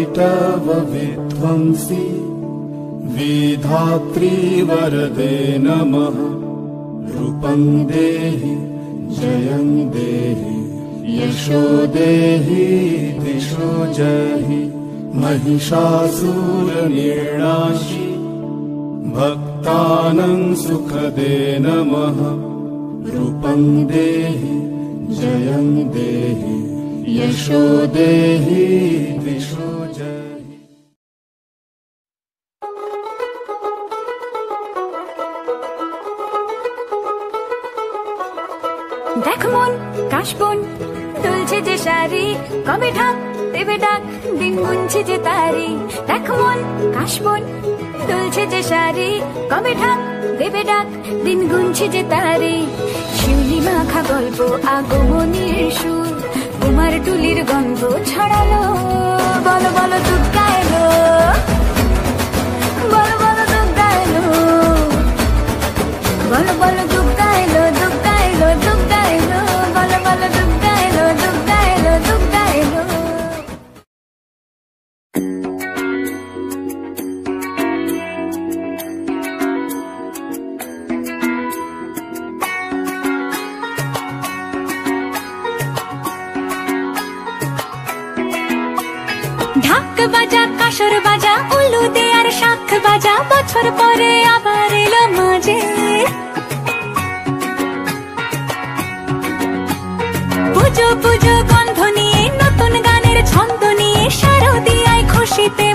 विटव विध्वंसी विधात्री वरदे नमः। रूपं देहि जयं देहि यशो देहि दिशो जहि। महिषासुरनिर्नाशी भक्तानां सुखदे नमः। रूपं देहि जयं देहि यशो देहि दिशो जहि। देख मन काशबन दुलছে যে শাড়ি, কবে ঢাক দেবে ডাক দিন গুনছে যে তারি। দেখ মন কাশবন দুলছে যে শাড়ি, কবে ঢাক দেবে ডাক দিন গুনছে যে তারি। শিউলি মাখা গল্প আগমনীর সুর, কুমার টুলির গন্ধ ছড়ালো। বলো বলো দুর্গা এলো, বলো বলো দুর্গা এলো, বলো বলো দুর্গা এলো, দুর্গা এলো, দুর্গা এলো, বলো বলো দুর্গা এলো, দুর্গা এলো, দুর্গা এলো। ঢাক বাজা কাসর বাজা উলু দে আর শাখ বাজা, বছর পরে আবার এলো মাঝে। পুজো পুজো গন্ধ নিয়ে নতুন গানের ছন্দ নিয়ে শারদিয়ায় খুশিতে